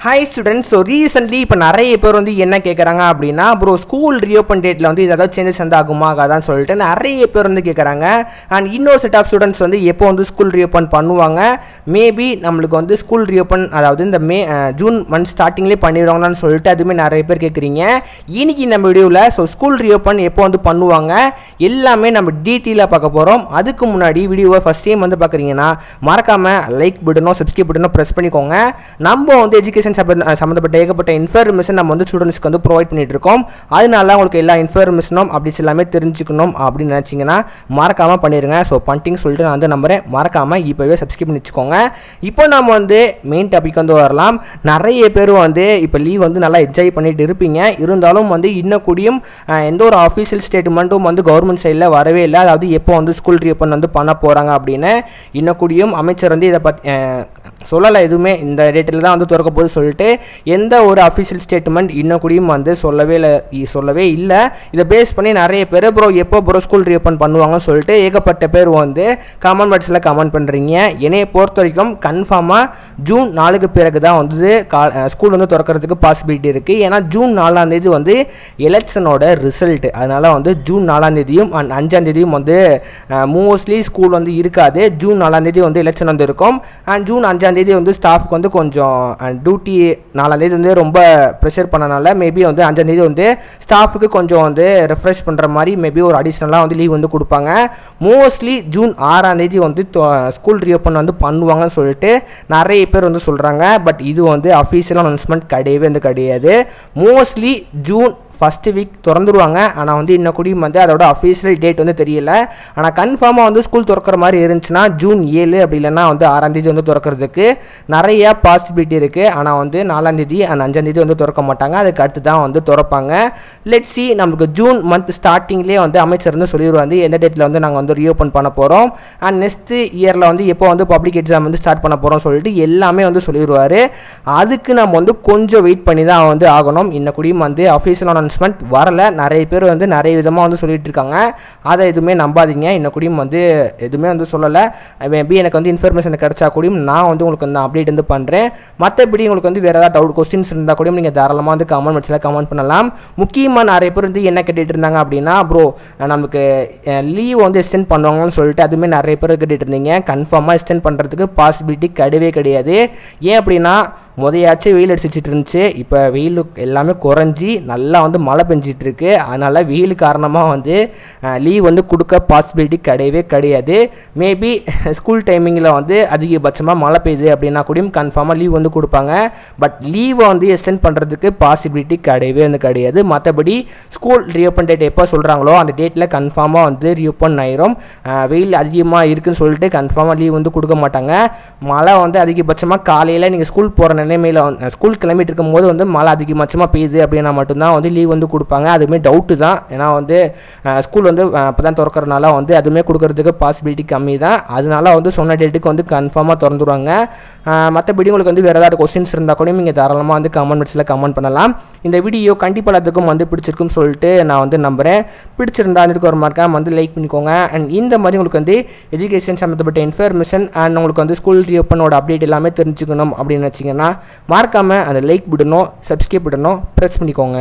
Hi students, so recently இப்போ நிறைய பேர் வந்து என்ன கேக்குறாங்க அப்படினா bro ஸ்கூல் ரீஓபன் டேட்ல வந்து ஏதாவது சேஞ்சஸ் வந்து ஆகுமா அதான் சொல்லிட்டு நிறைய பேர் வந்து கேக்குறாங்க and இன்னொரு செட் ஆஃப் ஸ்டூடண்ட்ஸ் வந்து எப்போ வந்து ஸ்கூல் ரீஓபன் பண்ணுவாங்க மேபி நமக்கு வந்து ஸ்கூல் ரீஓபன் அதாவது இந்த ஜூன் மந்த் ஸ்டார்டிங்லயே பண்ணிடுவாங்கன்னு சொல்லிட்டு அதுமே நிறைய பேர் கேக்குறீங்க இன்னைக்கு நம்ம வீடியோல சோ ஸ்கூல் ரீஓபன் எப்போ வந்து பண்ணுவாங்க எல்லாமே நம்ம டீடைலா பார்க்க போறோம் அதுக்கு முன்னாடி வீடியோவை ஃபர்ஸ்ட் டைம் வந்து பார்க்கறீங்கன்னா மறக்காம லைக் பட்டனும் சப்ஸ்கிரைப் பட்டனும் பிரஸ் பண்ணிக்கோங்க நம்ம வந்து எஜுகேஷன் சம்பந்தப்பட்ட ஏகப்பட்ட இன்ஃபர்மேஷன் நம்ம வந்து ஸ்டூடண்ட்ஸ்க்கு வந்து ப்ரொவைட் பண்ணிட்டு இருக்கோம் அதனால உங்களுக்கு எல்லா இன்ஃபர்மேஷனும் அப்டேட்ஸ் எல்லாமே தெரிஞ்சுக்கணும் அப்படின்னு நினைச்சீங்கன்னா மறக்காம பண்ணிருங்க ஸோ பண்ணிட்டீங்கன்னு சொல்லிட்டு நான் வந்து நம்புறேன் மறக்காம இப்போவே சப்ஸ்கிரைப் பண்ணி வச்சுக்கோங்க இப்போ நம்ம வந்து மெயின் டாபிக் வந்து வரலாம் நிறைய பேர் வந்து இப்போ லீவ் வந்து நல்லா என்ஜாய் பண்ணிட்டு இருப்பீங்க இருந்தாலும் வந்து இன்னும் கூடியும் எந்த ஒரு அஃபீஷியல் ஸ்டேட்மெண்ட்டும் வந்து கவர்மெண்ட் சைடில் வரவே இல்லை அதாவது எப்போ வந்து ஸ்கூல் ரீஓபன் வந்து பண்ண போகிறாங்க அப்படின்னு இன்னும் கூடியும் அமைச்சர் வந்து இதை பற்றி சொல்லலை எதுவுமே இந்த டேட்டில் தான் வந்து திறக்க போது சொல்லிட்டு எந்த ஒரு அஃபிஷியல் ஸ்டேட்மெண்ட் இன்னும் கூடியும் வந்து சொல்லவே இல்லை இதை பேஸ் பண்ணி நிறைய பேர் ப்ரோ எப்போ ப்ரோ ஸ்கூல் ரீஓபன் பண்ணுவாங்கன்னு சொல்லிட்டு ஏகப்பட்ட பேர் வந்து கமெண்ட் பாக்ஸில் கமெண்ட் பண்ணுறீங்க என்னையை பொறுத்த வரைக்கும் கன்ஃபார்மாக ஜூன் 4க்கு பிறகு தான் வந்து ஸ்கூல் வந்து திறக்கிறதுக்கு பாசிபிலிட்டி இருக்குது ஏன்னா ஜூன் 4ஆம் தேதி வந்து எலெக்ஷனோட ரிசல்ட் அதனால் வந்து ஜூன் 4ஆம் தேதியும் அண்ட் 5ஆம் தேதியும் வந்து மோஸ்ட்லி ஸ்கூல் வந்து இருக்காது ஜூன் 4ஆம் தேதி வந்து எலெக்ஷன் வந்து இருக்கும் அண்ட் ஜூன் 5ஆம் தேதி வந்து ஸ்டாஃப்க்கு வந்து கொஞ்சம் டியூட்டி 4ஆம் தேதி வந்து ரொம்ப ப்ரெஷர் பண்ணனால மேபி வந்து 5ஆம் தேதி வந்து ஸ்டாஃபுக்கு கொஞ்சம் வந்து ரெஃப்ரெஷ் பண்ணுற மாதிரி மேபி ஒரு அடிஷ்னலாக வந்து லீவ் வந்து கொடுப்பாங்க மோஸ்ட்லி ஜூன் 6ஆம் தேதி வந்து ஸ்கூல் ரீஓப்பன் வந்து பண்ணுவாங்கன்னு சொல்லிட்டு நிறைய பேர் வந்து சொல்கிறாங்க பட் இது வந்து அஃபீஷியல் அனௌன்ஸ்மெண்ட் கிடையாது மோஸ்ட்லி ஜூன் ஃபஸ்ட்டு வீக் திறந்துருவாங்க ஆனால் வந்து இன்னும் கூடியும் வந்து அதோட அஃபீஷியல் டேட் வந்து தெரியல ஆனால் கன்ஃபார்மாக வந்து ஸ்கூல் திறக்கிற மாதிரி இருந்துச்சுன்னா ஜூன் 7 அப்படி இல்லைன்னா வந்து 6ஆம் தேதி வந்து திறக்கிறதுக்கு நிறைய பாசிபிலிட்டி இருக்குது ஆனால் வந்து 4ஆம் தேதி அண்ட் 5ஆம் தேதி வந்து திறக்க மாட்டாங்க அதுக்கு அடுத்து தான் வந்து திறப்பாங்க லெட்ஸ் சி நமக்கு ஜூன் மந்த் ஸ்டார்டிங்லேயே வந்து அமைச்சர் வந்து சொல்லிடுவாங்க எந்த டேட்டில் வந்து நாங்கள் வந்து ரீஓப்பன் பண்ண போகிறோம் அண்ட் நெக்ஸ்ட் இயரில் வந்து எப்போ வந்து பப்ளிக் எக்ஸாம் வந்து ஸ்டார்ட் பண்ண போகிறோம் சொல்லிட்டு எல்லாமே வந்து சொல்லிடுவார் அதுக்கு நம்ம வந்து கொஞ்சம் வெயிட் பண்ணி தான் வந்து ஆகணும் இன்னும் கூடியும் வந்து அஃபீஷியல் அனௌன்ஸ்மெண்ட் வரல நிறைய பேர் வந்து நிறைய விதமாக வந்து சொல்லிட்டு இருக்காங்க அதை எதுவுமே நம்பாதீங்க இன்னும் கூடியும் வந்து எதுவுமே வந்து சொல்லலை மேபி எனக்கு வந்து இன்ஃபர்மேஷன் கிடைச்சா கூடியும் நான் வந்து உங்களுக்கு வந்து அப்டேட் வந்து பண்ணுறேன் மற்றபடி உங்களுக்கு வந்து வேறு ஏதாவது டவுட் கொஸ்டின்ஸ் இருந்தால் கூடயும் நீங்கள் தாராளமாக வந்து கமெண்ட் பாக்ஸில் கமெண்ட் பண்ணலாம் முக்கியமாக நிறைய பேர் வந்து என்ன கேட்டுட்டு இருந்தாங்க அப்படின்னா ப்ரோ நமக்கு லீவ் வந்து எக்ஸ்டெண்ட் பண்ணுவாங்கன்னு சொல்லிட்டு அதுவுமே நிறைய பேர் கேட்டுட்டு இருந்தீங்க கன்ஃபார்மாக எக்ஸ்டெண்ட் பண்ணுறதுக்கு பாசிபிலிட்டி கிடையாது ஏன் அப்படின்னா முதையாச்சும் வெயில் அடிச்சுட்டு இருந்துச்சு இப்போ வெயில் எல்லாமே குறைஞ்சி நல்லா வந்து மழை பெஞ்சிட்டு இருக்கு அதனால் வெயில் காரணமாக வந்து லீவ் வந்து கொடுக்க பாசிபிலிட்டி கிடையாது மேபி ஸ்கூல் டைமிங்கில் வந்து அதிகபட்சமாக மழை பெய்யுது அப்படின்னா கூடயும் கன்ஃபார்மாக லீவ் வந்து கொடுப்பாங்க பட் லீவை வந்து எக்ஸ்டெண்ட் பண்ணுறதுக்கு பாசிபிலிட்டி கிடையாது மற்றபடி ஸ்கூல் ரீஓப்பன் டேட் எப்போ சொல்கிறாங்களோ அந்த டேட்டில் கன்ஃபார்மாக வந்து ரீஓப்பன் ஆயிரும் வெயில் அதிகமாக இருக்குன்னு சொல்லிட்டு கன்ஃபார்மாக லீவ் வந்து கொடுக்க மாட்டாங்க மழை வந்து அதிகபட்சமாக காலையில் நீங்கள் ஸ்கூல் போகிற நிலைமையில் ஸ்கூல் கிளம்பிட்டு இருக்கும் போது வந்து மழை அதிகபட்சமாக பெய்யுது அப்படின்னா மட்டும்தான் வந்து லீவ் வந்து கொடுப்பாங்க அதுவுமே டவுட்டு தான் ஏன்னா வந்து ஸ்கூல் வந்து அப்போ தான் திறக்கிறதுனால வந்து அதுவுமே கொடுக்கறதுக்கு பாசிபிலிட்டி கம்மி தான் அதனால வந்து சொன்ன டேட்டுக்கு வந்து கன்ஃபார்மாக திறந்துருவாங்க மற்றபடி உங்களுக்கு வந்து வேறு ஏதாவது கொஸ்டின்ஸ் இருந்தால் கூட நீங்கள் தாராளமாக வந்து கமெண்ட் பாக்ஸில் கமெண்ட் பண்ணலாம் இந்த வீடியோ கண்டிப்பாக எல்லாத்துக்கும் வந்து பிடிச்சிருக்குன்னு சொல்லிட்டு நான் வந்து நம்புகிறேன் பிடிச்சிருந்தா அதுக்கு ஒரு மார்க்காக வந்து லைக் பண்ணிக்கோங்க அண்ட் இந்த மாதிரி உங்களுக்கு வந்து எஜுகேஷன் சம்மந்தப்பட்ட இன்ஃபர்மேஷன் அண்ட் உங்களுக்கு வந்து ஸ்கூல் ரீஓப்பனோட அப்டேட் எல்லாமே தெரிஞ்சுக்கணும் அப்படின்னு வச்சிங்கன்னா மறக்காமல் அந்த லைக் பட்டனோ சப்ஸ்கிரைப் பட்டனோ ப்ரெஸ் பண்ணிக்கோங்க